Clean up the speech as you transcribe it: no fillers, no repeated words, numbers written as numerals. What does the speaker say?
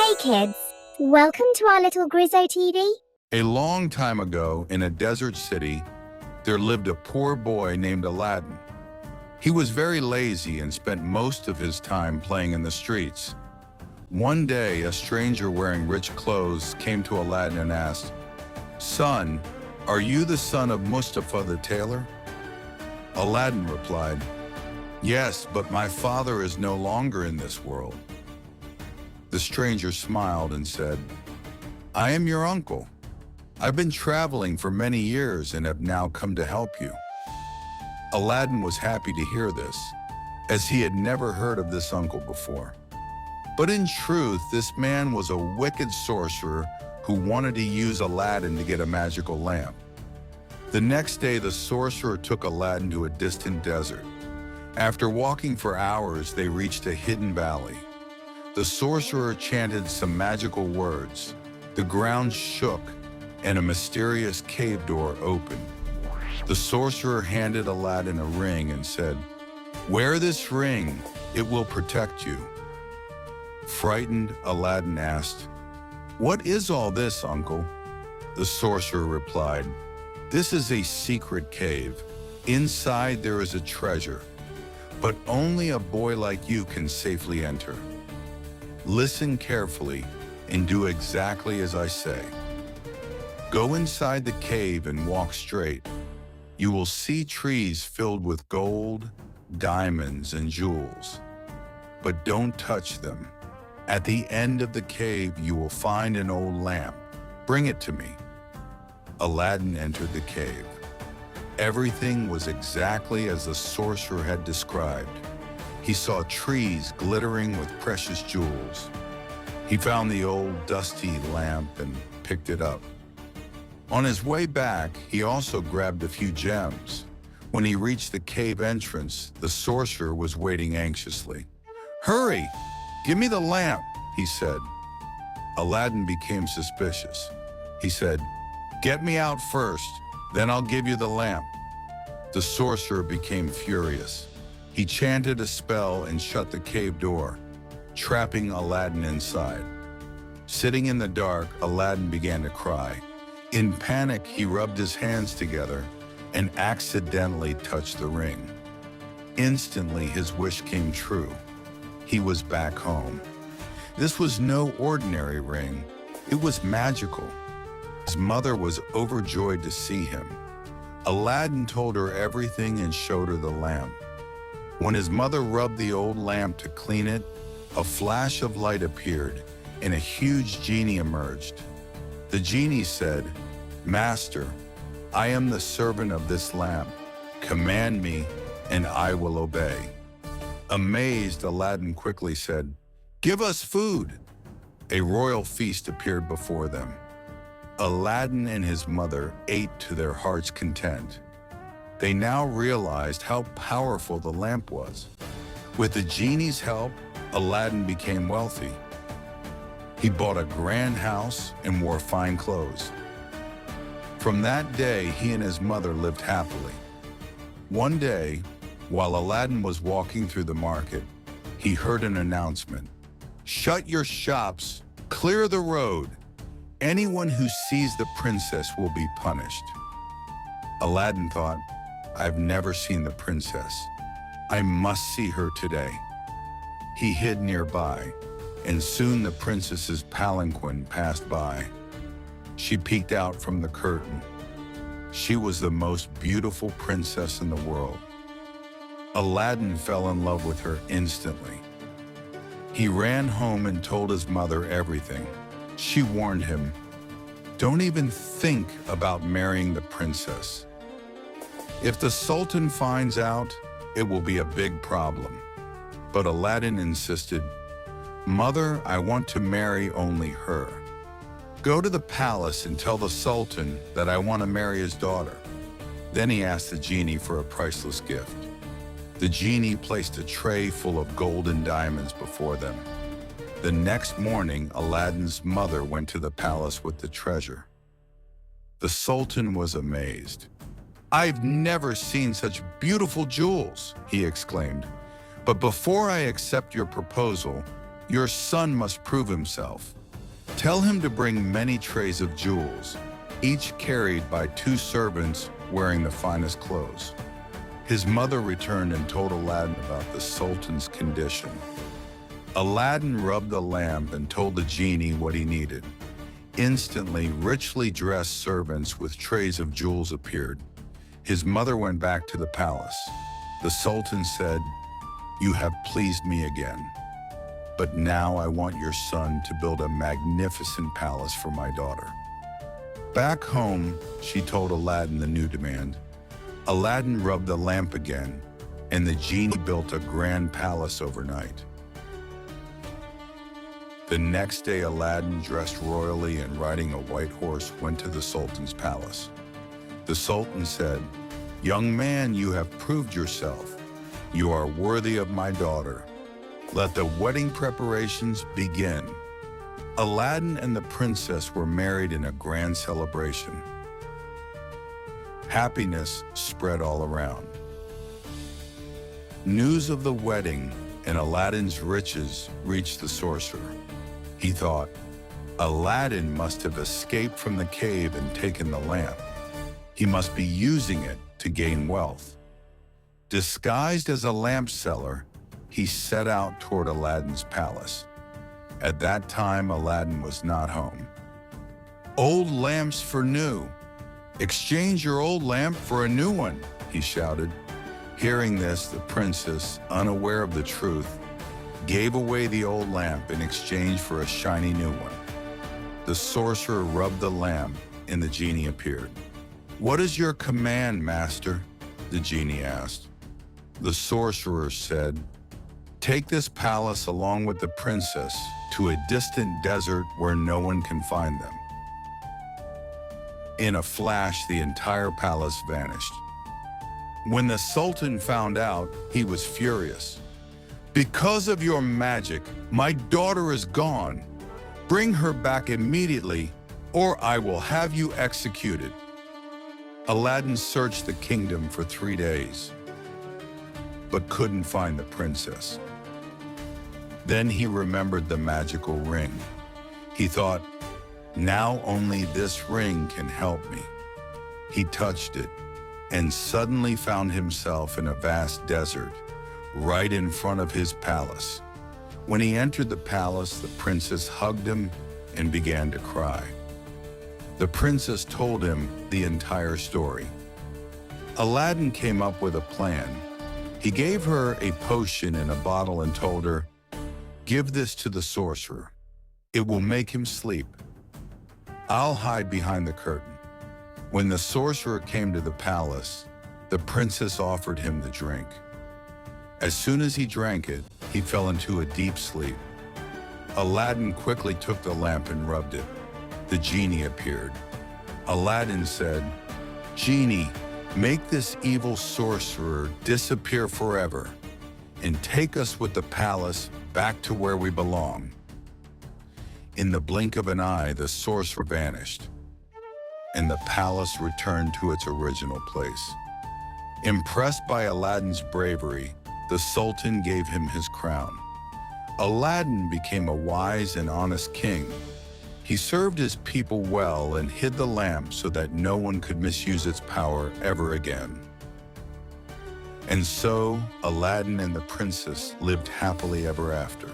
Hey kids, welcome to our little Grizzo TV. A long time ago, in a desert city, there lived a poor boy named Aladdin. He was very lazy and spent most of his time playing in the streets. One day, a stranger wearing rich clothes came to Aladdin and asked, "Son, are you the son of Mustafa the tailor?" Aladdin replied, "Yes, but my father is no longer in this world." The stranger smiled and said, "I am your uncle. I've been traveling for many years and have now come to help you." Aladdin was happy to hear this, as he had never heard of this uncle before. But in truth, this man was a wicked sorcerer who wanted to use Aladdin to get a magical lamp. The next day, the sorcerer took Aladdin to a distant desert. After walking for hours, they reached a hidden valley. The sorcerer chanted some magical words. The ground shook, and a mysterious cave door opened. The sorcerer handed Aladdin a ring and said, "Wear this ring, it will protect you." Frightened, Aladdin asked, "What is all this, uncle?" The sorcerer replied, "This is a secret cave. Inside there is a treasure, but only a boy like you can safely enter. Listen carefully and do exactly as I say. Go inside the cave and walk straight. You will see trees filled with gold, diamonds, and jewels. But don't touch them. At the end of the cave, you will find an old lamp. Bring it to me." Aladdin entered the cave. Everything was exactly as the sorcerer had described. He saw trees glittering with precious jewels. He found the old dusty lamp and picked it up. On his way back, he also grabbed a few gems. When he reached the cave entrance, the sorcerer was waiting anxiously. "Hurry, give me the lamp," he said. Aladdin became suspicious. He said, "Get me out first, then I'll give you the lamp." The sorcerer became furious. He chanted a spell and shut the cave door, trapping Aladdin inside. Sitting in the dark, Aladdin began to cry. In panic, he rubbed his hands together and accidentally touched the ring. Instantly, his wish came true. He was back home. This was no ordinary ring. It was magical. His mother was overjoyed to see him. Aladdin told her everything and showed her the lamp. When his mother rubbed the old lamp to clean it, a flash of light appeared and a huge genie emerged. The genie said, "Master, I am the servant of this lamp. Command me and I will obey." Amazed, Aladdin quickly said, "Give us food." A royal feast appeared before them. Aladdin and his mother ate to their heart's content. They now realized how powerful the lamp was. With the genie's help, Aladdin became wealthy. He bought a grand house and wore fine clothes. From that day, he and his mother lived happily. One day, while Aladdin was walking through the market, he heard an announcement. "Shut your shops, clear the road. Anyone who sees the princess will be punished." Aladdin thought, "I've never seen the princess. I must see her today." He hid nearby, and soon the princess's palanquin passed by. She peeked out from the curtain. She was the most beautiful princess in the world. Aladdin fell in love with her instantly. He ran home and told his mother everything. She warned him, "Don't even think about marrying the princess. If the Sultan finds out, it will be a big problem." But Aladdin insisted, "Mother, I want to marry only her. Go to the palace and tell the Sultan that I want to marry his daughter." Then he asked the genie for a priceless gift. The genie placed a tray full of gold and diamonds before them. The next morning, Aladdin's mother went to the palace with the treasure. The Sultan was amazed. "I've never seen such beautiful jewels," he exclaimed. "But before I accept your proposal, Your son must prove himself. Tell him to bring many trays of jewels, each carried by 2 servants wearing the finest clothes. His mother returned and told Aladdin about the Sultan's condition. Aladdin rubbed the lamp and told the genie what he needed. Instantly, richly dressed servants with trays of jewels appeared. His mother went back to the palace. The Sultan said, "You have pleased me again. But now I want your son to build a magnificent palace for my daughter." Back home, she told Aladdin the new demand. Aladdin rubbed the lamp again, and the genie built a grand palace overnight. The next day, Aladdin, dressed royally and riding a white horse, went to the Sultan's palace. The Sultan said, "Young man, you have proved yourself. You are worthy of my daughter. Let the wedding preparations begin." Aladdin and the princess were married in a grand celebration. Happiness spread all around. News of the wedding and Aladdin's riches reached the sorcerer. He thought, Aladdin must have escaped from the cave and taken the lamp. He must be using it to gain wealth. Disguised as a lamp seller, he set out toward Aladdin's palace. At that time, Aladdin was not home. "Old lamps for new. Exchange your old lamp for a new one," he shouted. Hearing this, the princess, unaware of the truth, gave away the old lamp in exchange for a shiny new one. The sorcerer rubbed the lamp, and the genie appeared. "What is your command, master?" the genie asked. The sorcerer said, "Take this palace along with the princess to a distant desert where no one can find them." In a flash, the entire palace vanished. When the Sultan found out, he was furious. "Because of your magic, my daughter is gone. Bring her back immediately, or I will have you executed." Aladdin searched the kingdom for 3 days, but couldn't find the princess. Then he remembered the magical ring. He thought, now only this ring can help me. He touched it and suddenly found himself in a vast desert, right in front of his palace. When he entered the palace, the princess hugged him and began to cry. The princess told him the entire story. Aladdin came up with a plan. He gave her a potion in a bottle and told her, "Give this to the sorcerer. It will make him sleep. I'll hide behind the curtain." When the sorcerer came to the palace, the princess offered him the drink. As soon as he drank it, he fell into a deep sleep. Aladdin quickly took the lamp and rubbed it. The genie appeared. Aladdin said, "Genie, make this evil sorcerer disappear forever and take us with the palace back to where we belong." In the blink of an eye, the sorcerer vanished, and the palace returned to its original place. Impressed by Aladdin's bravery, the Sultan gave him his crown. Aladdin became a wise and honest king. He served his people well and hid the lamp so that no one could misuse its power ever again. And so, Aladdin and the princess lived happily ever after.